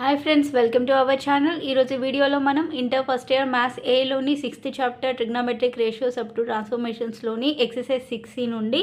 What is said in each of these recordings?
Hi friends, welcome to our channel. ఈరోజు వీడియోలో మనం ఇంటర్ ఫస్ట్ ఇయర్ మ్యాథ్స్ ఏలోని 6th chapter trigonometric ratios up to ట్రాన్స్ఫర్మేషన్స్లోని exercise 6 నుండి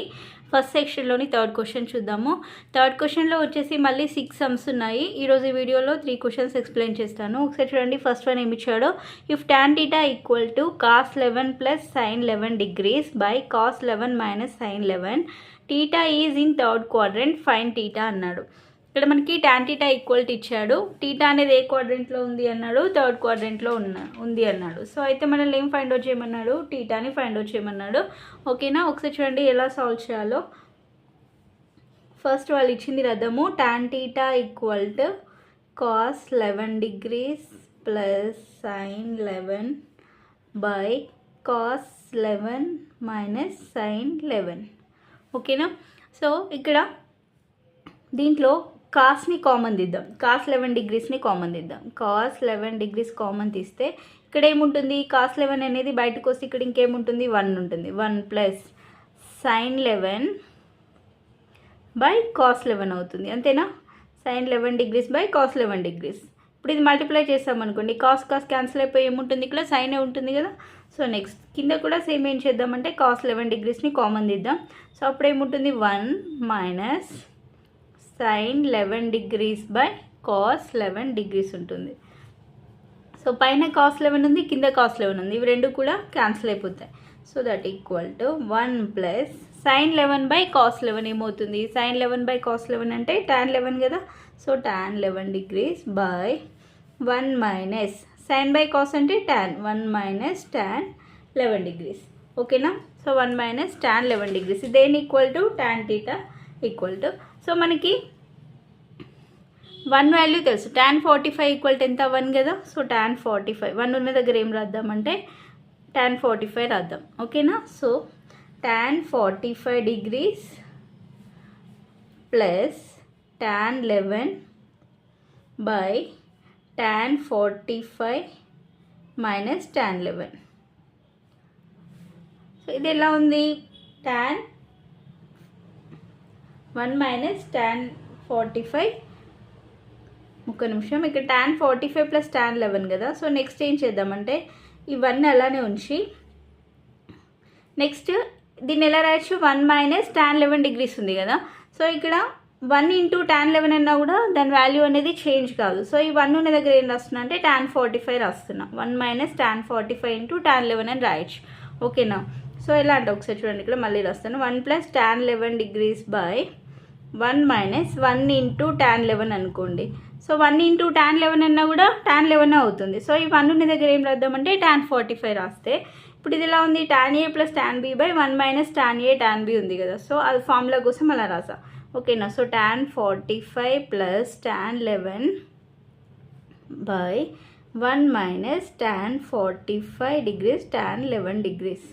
ఫస్ట్ సెక్షన్లోని థర్డ్ క్వశ్చన్ చూద్దాము. థర్డ్ క్వశ్చన్లో వచ్చేసి మళ్ళీ 6 సమ్స్ ఉన్నాయి. ఈరోజు వీడియోలో 3 క్వశ్చన్స్ ఎక్స్ప్లెయిన్ చేస్తాను. ఒకసారి చూడండి. ఫస్ట్ వన్ ఏమి ఇచ్చాడో, if tan θ equal to cos 11 plus sin 11 degrees by cos 11 minus sin 11 θ is in third quadrant, find θ అన్నాడు. ఇక్కడ మనకి tan θ ఈక్వల్ ఇచ్చాడు. θ అనేది ఏ క్వాడ్రంట్లో ఉంది అన్నాడు, థర్డ్ క్వాడ్రంట్లో ఉంది అన్నాడు. సో అయితే మనల్ని ఏం ఫైండ్ అవుట్ చేయమన్నాడు, θని ఫైండ్ అవుట్ చేయమన్నాడు. ఓకేనా, ఒకసారి చూడండి ఎలా సాల్వ్ చేయాలో. ఫస్ట్ వాళ్ళు ఇచ్చింది రద్దము. tan θ equal to cos 11 degrees plus sin 11 by cos 11 minus sin 11. ఓకేనా, సో ఇక్కడ దీంట్లో కాస్ని కామన్ తీద్దాం. cos 11 డిగ్రీస్ని కామన్ తీద్దాం. cos 11 డిగ్రీస్ కామన్ తీస్తే ఇక్కడ ఏముంటుంది, cos 11 అనేది బయటకు వస్తే ఇక్కడ ఇంకేముంటుంది, 1 ఉంటుంది. 1 ప్లస్ sin 11 బై cos 11 అవుతుంది, అంతేనా. sin 11 degrees by cos 11 degrees. ఇప్పుడు ఇది మల్టిప్లై చేస్తామనుకోండి, కాస్ క్యాన్సిల్ అయిపోయి ఏముంటుంది, ఇక్కడ సైన్ ఉంటుంది కదా. సో నెక్స్ట్ కింద కూడా సేమ్ ఏం చేద్దామంటే cos 11 డిగ్రీస్ని కామన్ తీద్దాం. సో అప్పుడు ఏముంటుంది, 1 minus sin 11 degrees by cos 11 degrees ఉంటుంది. సో పైన cos 11 ఉంది, కింద cos 11 ఉంది, ఇవి రెండు కూడా క్యాన్సిల్ అయిపోతాయి. So that equal to 1 plus sin 11 by cos 11 ఏమవుతుంది, sin 11 బై cos 11 అంటే tan 11 కదా. So tan 11 degrees by 1 minus sin by cos అంటే tan, 1 మైనస్ tan 11 డిగ్రీస్. ఓకేనా, సో 1 మైనస్ tan 11 డిగ్రీస్. దేని equal to tan θ equal to, so మనకి 1 value తెలుసు, tan 45 equal to ఎంత, 1 కదా. సో tan 45, 1 ఉన్న దగ్గర ఏం రాద్దామంటే tan 45 రాద్దాం. ఓకేనా, so tan 45 degrees plus tan 11 by tan 45 minus tan 11. So ఇది ఎలా ఉంది, tan 1 మైనస్ tan 45, ఒక్క నిమిషం, ఇక్కడ tan 45 ప్లస్ tan 11 కదా. సో నెక్స్ట్ ఏం చేద్దామంటే ఇవన్నీ అలానే ఉంచి నెక్స్ట్ దీన్ని ఎలా రాయొచ్చు, 1 మైనస్ tan 11 డిగ్రీస్ ఉంది కదా. సో ఇక్కడ 1 ఇంటూ tan 11 అన్నా కూడా దాని వాల్యూ అనేది చేంజ్ కాదు. సో ఈ 1 ఉన్న దగ్గర ఏం రాస్తున్నా అంటే tan 45 రాస్తున్నా. 1 మైనస్ tan 45 ఇంటూ tan 11 అని రాయొచ్చు. ఓకేనా, సో ఎలా అంటే ఒకసారి చూడండి, ఇక్కడ మళ్ళీ రాస్తాను. 1 plus tan 11 degrees by 1 minus 1 into tan 11 అనుకోండి. సో 1 ఇంటూ tan 11 అన్నా కూడా tan 11 అవుతుంది. సో ఈ 1 ఉన్న దగ్గర ఏం రాద్దామంటే tan 45 రాస్తే ఇప్పుడు ఇది ఎలా ఉంది, tan a plus tan b by 1 minus tan a tan b ఉంది కదా. సో అది ఫార్ములా కోసం అలా రాసా. ఓకేనా, so tan 45 plus tan 11 by 1 minus tan 45 degrees tan 11 degrees.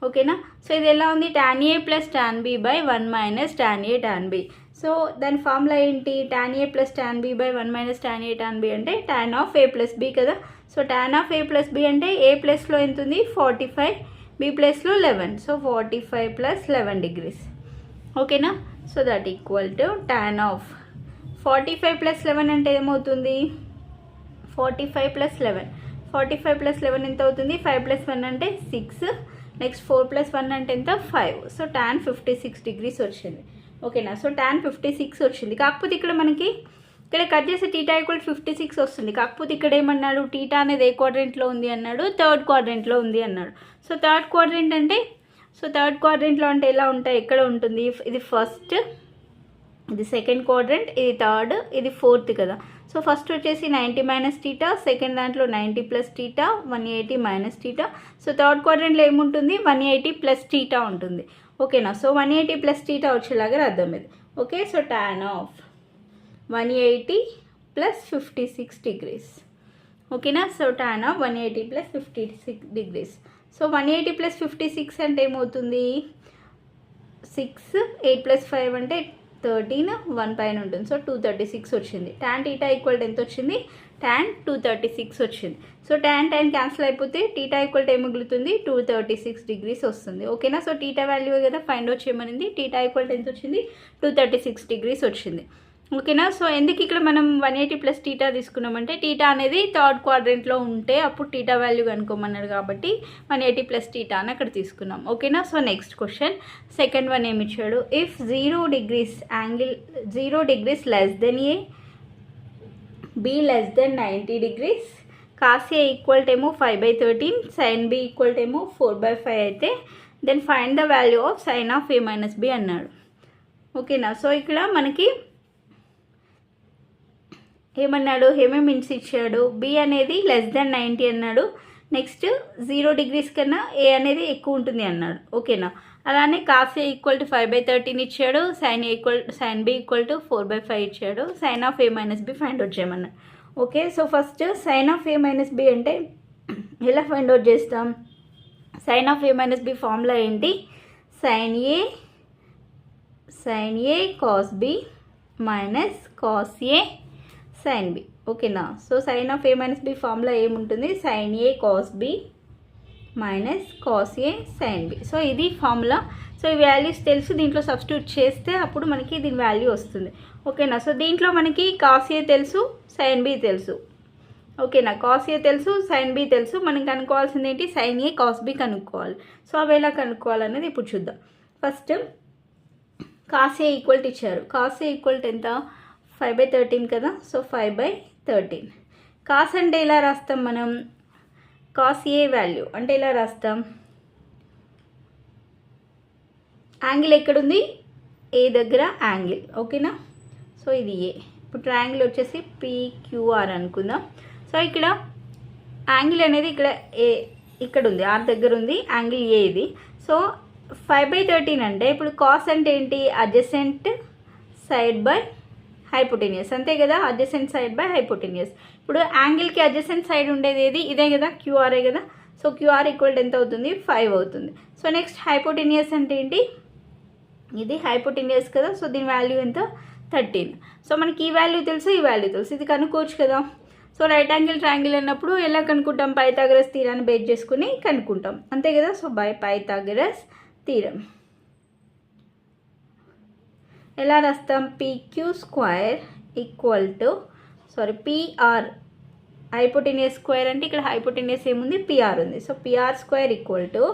ఓకేనా, సో ఇది ఎలా ఉంది, tan a plus tan b by 1 minus tan a tan b. So దాని ఫార్ములా ఏంటి, tan a plus tan b by 1 minus tan a tan b అంటే tan of a plus b కదా. So tan of a plus b అంటే a ప్లస్లో ఎంత ఉంది, 45, b ప్లస్లో 11. So 45 plus 11 degrees. ఓకేనా, so that equal to tan of 45 plus 11 అంటే ఏమవుతుంది, 45 ప్లస్ 11, 45 ప్లస్ 11 ఎంత అవుతుంది, 5 ప్లస్ 1 అంటే 6, నెక్స్ట్ 4 ప్లస్ 1 అంటే ఎంత, 5. సో tan 56 డిగ్రీస్ వచ్చింది. ఓకేనా, సో tan 56 వచ్చింది. కాకపోతే ఇక్కడ మనకి ఇక్కడ కట్ చేస్తే θ ఈక్వల్ 56 వస్తుంది. కాకపోతే ఇక్కడ ఏమన్నాడు, θ అనేది ఏ క్వాడ్రెంట్లో ఉంది అన్నాడు, థర్డ్ క్వాడ్రెంట్లో ఉంది అన్నాడు. సో థర్డ్ క్వాడ్రెంట్ అంటే, సో థర్డ్ క్వాడ్రెంట్లో అంటే ఎలా ఉంటాయి, ఎక్కడ ఉంటుంది, ఇది ఫస్ట్, ఇది సెకండ్ క్వాడ్రెంట్, ఇది థర్డ్, ఇది ఫోర్త్ కదా. సో ఫస్ట్ వచ్చేసి 90 మైనస్ θ, సెకండ్ దాంట్లో 90 ప్లస్ θ, 180 మైనస్ θ. సో థర్డ్ క్వాడ్రెంట్లో ఏముంటుంది, 180 ప్లస్ θ ఉంటుంది. ఓకేనా, సో 180 ప్లస్ θ వచ్చేలాగా రాద్దాం ఇది. Okay, so tan of 180 plus 56 degrees. ఓకేనా, so tan of 180 plus 56 degrees. So 180 plus 56 అంటే ఏమవుతుంది, 6, 8 ప్లస్ 5 అంటే 13, 1 పైన ఉంటుంది. సో 236 వచ్చింది. tan θ ఈక్వల్ ఎంత వచ్చింది, tan 236 వచ్చింది. సో tan క్యాన్సిల్ అయిపోతే θ ఈక్వల్ ఏం మిగులుతుంది, 236 డిగ్రీస్ వస్తుంది. ఓకేనా, సో θ వాల్యూ కదా ఫైండ్ అవుట్ చేయమనింది. θ ఈక్వల్ ఎంత వచ్చింది, 236 డిగ్రీస్ వచ్చింది. ఓకేనా. సో ఎందుకు ఇక్కడ మనం 180 ప్లస్ టీటా తీసుకున్నామంటే టీటా అనేది థర్డ్ క్వాడ్రెంట్లో ఉంటే అప్పుడు టీటా వాల్యూ కనుక్కోమన్నాడు కాబట్టి 180 ప్లస్ టీటా అని అక్కడ తీసుకున్నాం. ఓకేనా. So next question second one ఏమి ఇచ్చాడు, if 0 degrees angle 0 degrees less than A, B less than 90 degrees, cos A equal to ఏమో 5/13, సైన్ బి ఈక్వల్ టు ఏమో 4/5 అయితే then find the value of sine of A minus B అన్నాడు. ఓకేనా. So ఇక్కడ మనకి ఏమన్నాడు, ఏమేమి మిన్స్ ఇచ్చాడు, బి అనేది లెస్ దెన్ 90 అన్నాడు, నెక్స్ట్ 0 degrees కన్నా ఏ అనేది ఎక్కువ ఉంటుంది అన్నాడు. ఓకేనా. అలానే కాస్ ఏ ఈక్వల్ టు 5/13 ఇచ్చాడు, సైన్ బి ఈక్వల్ టు 4/5 ఇచ్చాడు, sine of A minus B find out చేయమన్నాడు. Okay. So first sine of A minus B అంటే ఎలా ఫైండ్ అవుట్ చేస్తాం, sine of A minus B formula ఏంటి, sine A cos B minus cos A sine B. ఓకేనా. So sine of A minus B formula ఏముంటుంది, sine A cos B minus cos A sine B. So ఇది formula. So ఈ values తెలుసు, దీంట్లో substitute చేస్తే అప్పుడు మనకి దీని వాల్యూ వస్తుంది. ఓకేనా. సో దీంట్లో మనకి కాస్ ఏ తెలుసు, సైన్ బి తెలుసు. ఓకేనా. కాస్ ఏ తెలుసు, సైన్ బి తెలుసు, మనం కనుక్కోవాల్సింది ఏంటి, సైన్ ఏ కాస్ బి కనుక్కోవాలి. సో అవి ఎలా కనుక్కోవాలనేది ఇప్పుడు చూద్దాం. First cos A equal to ఇచ్చారు, కాస్ ఏ ఈక్వల్ టు ఎంత, 5/13 కదా. సో 5/13. కాస్ అంటే ఎలా రాస్తాం మనం, కాస్ ఏ వాల్యూ అంటే ఎలా రాస్తాం, యాంగిల్ ఎక్కడుంది, ఏ దగ్గర యాంగిల్. ఓకేనా. సో ఇది ఏ. ఇప్పుడు ట్రయాంగిల్ వచ్చేసి PQR అనుకుందాం. సో ఇక్కడ యాంగిల్ అనేది ఇక్కడ ఉంది, ఆర్ దగ్గర ఉంది, యాంగిల్ ఏ ఇది. సో 5/13 అంటే ఇప్పుడు కాస్ అంటే ఏంటి, అడ్జసెంట్ సైడ్ బై హైపోటెనియస్, అంతే కదా, అడ్జసెంట్ సైడ్ బై హైపోటెనియస్. ఇప్పుడు యాంగిల్కి అడ్జసెంట్ సైడ్ ఉండేది ఏది, ఇదే కదా, క్యూఆర్ఏ కదా. సో క్యూఆర్ ఈక్వల్ ఎంత అవుతుంది, 5 అవుతుంది. సో నెక్స్ట్ హైపోటెనియస్ అంటే ఏంటి, ఇది హైపోటెనియస్ కదా. సో దీని వాల్యూ ఎంత, 13. సో మనకి ఈ వాల్యూ తెలుసు, ఈ వాల్యూ తెలుసు, ఇది కనుక్కోవచ్చు కదా. సో రైట్ యాంగిల్ ట్రయాంగిల్ అన్నప్పుడు ఎలా కనుక్కుంటాం, పైథాగరస్ థీరాన్ని బేస్ చేసుకుని కనుక్కుంటాం, అంతే కదా. సో బై పైథాగరస్ థీరం ఎలా రాస్తాం, PQ² equal to PR, hypotenuse square అంటే ఇక్కడ హైపోటెనియస్ ఏముంది, PR ఉంది. So PR² equal to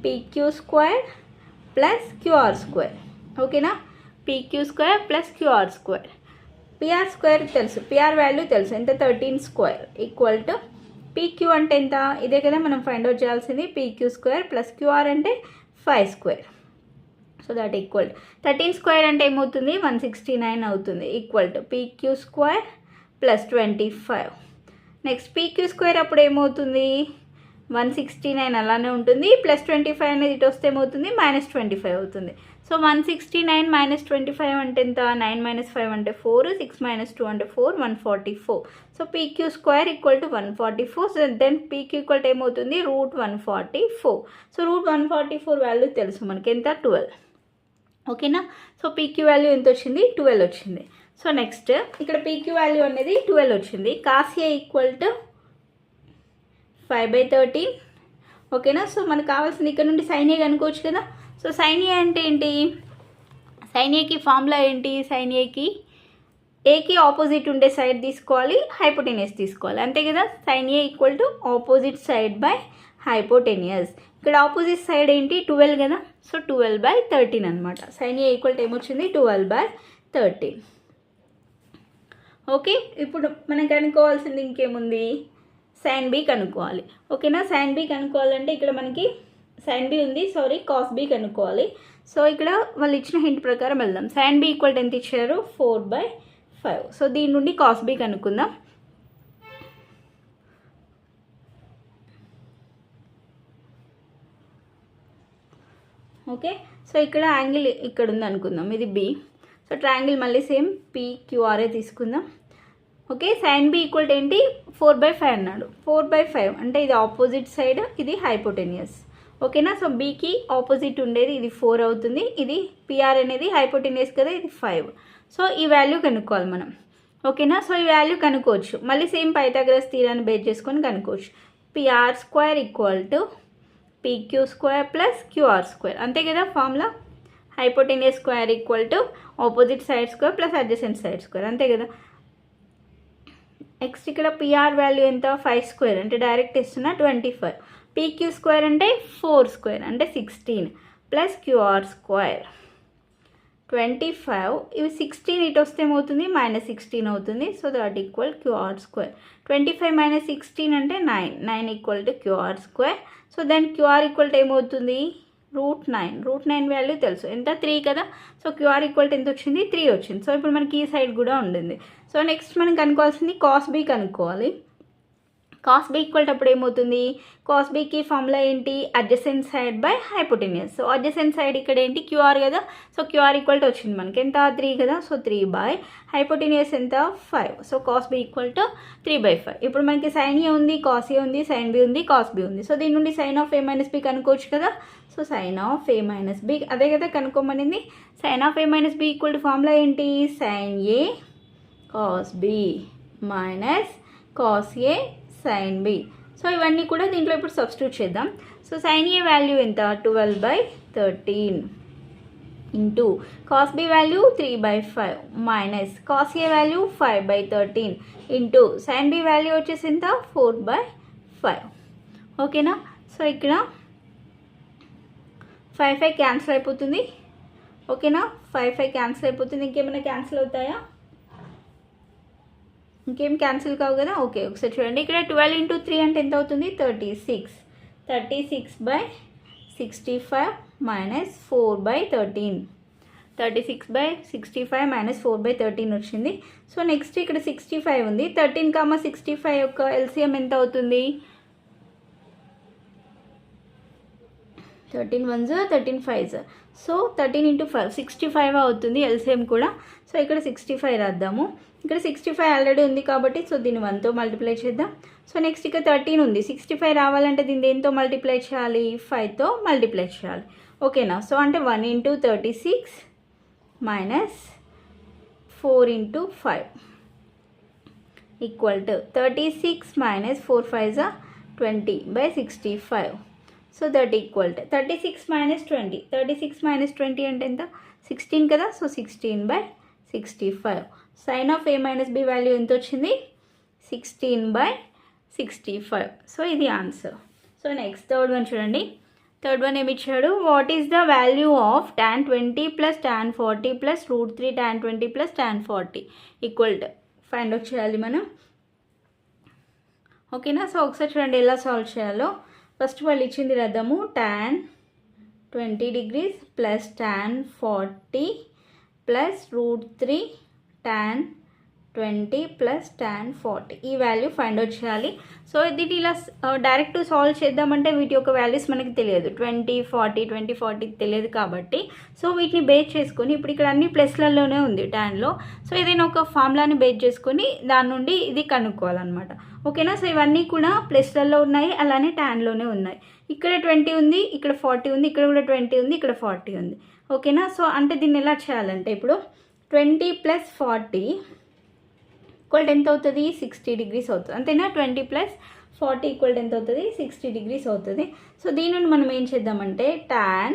PQ² plus QR². ఓకేనా. PQ² plus QR². PR² తెలుసు, PR వాల్యూ తెలుసు ఎంత, 13² ఈక్వల్ టు PQ అంటే ఎంత, ఇదే కదా మనం ఫైండ్ అవుట్ చేయాల్సింది, PQ² ప్లస్ QR అంటే 5². సో దట్ ఈక్వల్ 13² అంటే ఏమవుతుంది, 169 అవుతుంది, equal to PQ² plus 25. Next PQ² అప్పుడు ఏమవుతుంది, 169 అలానే ఉంటుంది, ప్లస్ 25 అనేది ఇటు వస్తే ఏమవుతుంది, -25 అవుతుంది. సో 169 - 25 అంటే ఎంత, 9 - 5 అంటే 4, 6 - 2 అంటే 4, 144. So PQ² equal to 144. So then PQ equal to ఏమవుతుంది, √144. సో √144 వాల్యూ తెలుసు మనకి ఎంత, 12. ఓకేనా. సో PQ వాల్యూ ఎంత వచ్చింది, 12 వచ్చింది. సో నెక్స్ట్ ఇక్కడ PQ వాల్యూ అనేది 12 వచ్చింది, కాస్ ఏ ఈక్వల్ టు 5/13. ఓకేనా. సో మనకు కావాల్సింది ఇక్కడ నుండి సైన్ ఏ కనుక్కోవచ్చు కదా. సో సైన్ ఏ అంటే ఏంటి, సైన్ ఏకి ఫార్ములా ఏంటి, సైన్ ఏకి ఆపోజిట్ ఉండే సైడ్ తీసుకోవాలి, హైపోటెనియస్ తీసుకోవాలి, అంతే కదా. Sine A equal to opposite side by hypotenuse. ఇక్కడ ఆపోజిట్ సైడ్ ఏంటి, 12 కదా. సో 12/13 అనమాట. సైన్ ఏ ఈక్వల్ టు ఏమొచ్చింది, 12/13. ఓకే. ఇప్పుడు మనం కనుక్కోవాల్సింది ఇంకేముంది, సైన్ బి కనుక్కోవాలి. ఓకేనా. సైన్ బి కనుక్కోవాలంటే ఇక్కడ మనకి సైన్ బి ఉంది, కాస్ బి కనుక్కోవాలి. సో ఇక్కడ వాళ్ళు ఇచ్చిన హింట్ ప్రకారం వెళ్దాం. సైన్ బి ఈక్వల్ టు ఎంత ఇచ్చారు, 4/5. సో దీని నుండి కాస్ బి కనుక్కుందాం. ఓకే. సో ఇక్కడ యాంగిల్ ఇక్కడ ఉంది అనుకుందాం, ఇది బి. సో ట్రయాంగిల్ మళ్ళీ సేమ్ PQRఏ తీసుకుందాం. Okay. Sine B equal to ఏంటి, 4/5 అన్నాడు. 4/5 అంటే ఇది ఆపోజిట్ సైడ్, ఇది హైపోటెనియస్. ఓకేనా. సో బీకి ఆపోజిట్ ఉండేది ఇది 4 అవుతుంది, ఇది PR అనేది హైపోటెనియస్ కదా, ఇది 5. సో ఈ వాల్యూ కనుక్కోవాలి మనం. ఓకేనా. సో ఈ వాల్యూ కనుక్కోవచ్చు, మళ్ళీ సేమ్ పైథాగరస్ థీరాన్ని బేస్ చేసుకొని కనుక్కోవచ్చు. PR² equal to PQ² plus QR², అంతే కదా formula. Hypotenuse square equal to opposite side square plus adjacent side square, అంతే కదా. నెక్స్ట్ ఇక్కడ పిఆర్ వాల్యూ ఎంత 5 స్క్వేర్ అంటే డైరెక్ట్ ఇస్తున్నా 25, పీక్యూ స్క్వేర్ అంటే 4 స్క్వేర్ అంటే 16 ప్లస్ క్యూఆర్ స్క్వేర్ 25, ఇవి 16 ఇటు వస్తే ఏమవుతుంది -16 అవుతుంది. So that equal QR square. 25 - 16 అంటే 9 equal to QR square. So then QR equal to ఏమవుతుంది √9 వాల్యూ తెలుసు ఎంత 3 కదా. సో క్యూఆర్ ఈక్వల్ టు ఎంత వచ్చింది 3 వచ్చింది. సో ఇప్పుడు మనకి ఈ సైడ్ కూడా ఉండింది. సో నెక్స్ట్ మనం కనుక్కోవాల్సింది కాస్ బీ కనుక్కోవాలి. కాస్ బీ ఈక్వల్ టు అప్పుడు ఏమవుతుంది, కాస్ బీకి ఫార్ములా ఏంటి adjacent side by hypotenuse. So adjacent side ఇక్కడ ఏంటి క్యూఆర్ కదా. సో క్యూఆర్ ఈక్వల్ టు వచ్చింది మనకి ఎంత 3 కదా. సో 3 బై హైపోటెన్యూస్ ఎంత 5. So cos B equal to 3/5. ఇప్పుడు మనకి సైన్ ఏ ఉంది, కాస్ ఏ ఉంది, సైన్ బి ఉంది, కాస్ బి ఉంది. సో దీని నుండి సైన్ ఆఫ్ a - b కనుక్కోవచ్చు కదా. So sine of a - b అదే కదా కనుక్కోమనింది. Sine of a - b equal to formula ఏంటి sine A cos B minus cos A sine B. So ఇవన్నీ కూడా దీంట్లో ఇప్పుడు సబ్స్టిట్యూట్ చేద్దాం. సో సైన్ ఏ వాల్యూ ఎంత 12/13 into cos B value 3/5 minus cos A value 5/13 into sine B value వచ్చేసి ఎంత 4/5. ఓకేనా. సో ఇక్కడ 5 క్యాన్సిల్ అయిపోతుంది. ఓకేనా 5 క్యాన్సిల్ అయిపోతుంది. ఇంకేమైనా క్యాన్సిల్ అవుతాయా, ఇంకేం క్యాన్సిల్ కావు కదా. ఓకే ఒకసారి చూడండి ఇక్కడ 12 × 3 అంటే ఎంత అవుతుంది 36. 36/65 మైనస్ 4/13. 36/65 మైనస్ 4/13 వచ్చింది. సో నెక్స్ట్ ఇక్కడ 65 ఉంది. 13, 65 యొక్క ఎల్సిఎం ఎంత అవుతుంది 13 1s 13 5s. సో 13 × 5 65 అవుతుంది ఎల్సిఎం కూడా. సో ఇక్కడ 65 రాద్దాము. ఇక్కడ 65 ఆల్రెడీ ఉంది కాబట్టి సో దీన్ని 1తో మల్టిప్లై చేద్దాం. సో నెక్స్ట్ ఇక్కడ 13 ఉంది. 65 రావాలంటే దీన్ని దేంతో మల్టిప్లై చేయాలి 5తో మల్టిప్లై చేయాలి. ఓకేనా. సో అంటే 1 × 36 minus 4 × 5 equal to 36 minus 4 5s 20/65. So that equal to 36 - 20. 36 - 20 అంటే ఎంత 16 కదా. So 16/65. Sine of a - b value ఎంత వచ్చింది 16/65. సో ఇది answer. So next third one చూడండి. థర్డ్ వన్ ఏమి ఇచ్చాడు, what is the value of tan 20 + tan 40 + √3 tan 20 + tan 40 equal to find out చేయాలి మనం. ఓకేనా. సో ఒకసారి చూడండి ఎలా సాల్వ్ చేయాలో. ఫస్ట్ వాళ్ళు ఇచ్చింది రాద్దాము. tan 20 degrees + tan 40 + √3 tan 20 + tan 40 ఈ వాల్యూ ఫైండ్ అవుట్ చేయాలి. సో ఇది ఇలా డైరెక్ట్ సాల్వ్ చేద్దామంటే వీటి యొక్క వాల్యూస్ మనకి తెలియదు. 20 40 20 40 తెలియదు కాబట్టి సో వీటిని బేస్ చేసుకొని ఇప్పుడు ఇక్కడ అన్ని ప్లస్లలోనే ఉంది ట్యాన్లో. సో ఏదైనా ఒక ఫార్ములాని బేస్ చేసుకొని దాని నుండి ఇది కనుక్కోవాలన్నమాట. ఓకేనా. సో ఇవన్నీ కూడా ప్లస్లలో ఉన్నాయి, అలానే ట్యాన్లోనే ఉన్నాయి. ఇక్కడ 20 ఉంది, ఇక్కడ 40 ఉంది, ఇక్కడ కూడా 20 ఉంది, ఇక్కడ 40 ఉంది. ఓకేనా. సో అంటే దీన్ని ఎలా చేయాలంటే ఇప్పుడు 20 + 40 ఈక్వల్ ఎంత అవుతుంది 60 degrees అవుతుంది. అంతేనా. 20 + 40 ఈక్వల్ ఎంత అవుతుంది 60 degrees అవుతుంది. సో దీని నుండి మనం ఏం చేద్దామంటే tan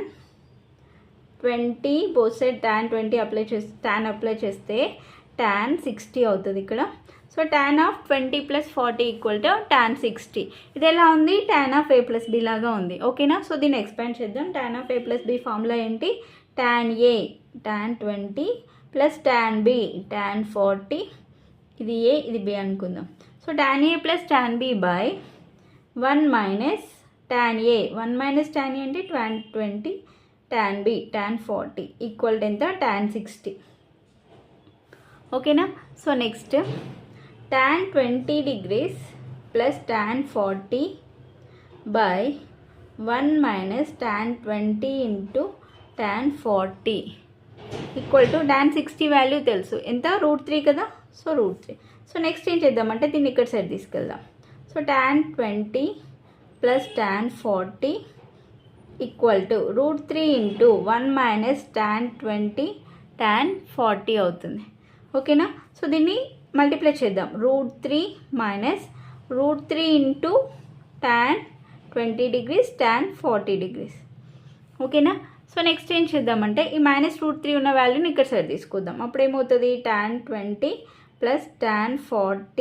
20 both side tan 20 apply చేస్తే tan 60 అవుతుంది ఇక్కడ. So tan of 20 + 40 equal to tan 60. ఇది ఎలా ఉంది tan ఆఫ్ a + b లాగా ఉంది. ఓకేనా. సో దీన్ని ఎక్స్పాండ్ చేద్దాం. tan of a + b formula ఏంటి tan a tan 20 + tan b tan 40. ఇది a ఇది b అనుకుందాం. So tan a + tan b by 1 - tan a 1 - tan a అంటే tan 20 tan b tan 40 equal ఎంత tan 60. ఓకేనా. So next tan 20 degrees + tan 40 by 1 - tan 20 × tan 40 equal to tan 60 value తెలుసు ఎంత √3 కదా. So √3. So next ఏం చేద్దామంటే దీన్ని ఇక్కడ సైడ్ తీసుకెళ్దాం. So tan 20 + tan 40 equal to √3 × 1 - tan 20 tan 40 అవుతుంది. ఓకేనా. సో దీన్ని మల్టిప్లై చేద్దాం. √3 - √3 × tan 20 degrees tan 40 degrees. ఓకేనా. సో నెక్స్ట్ ఏం చేద్దామంటే ఈ -√3 ఉన్న వాల్యూని ఇక్కడ సైడ్ తీసుకుందాం. అప్పుడు ఏమవుతుంది tan 20 + tan 40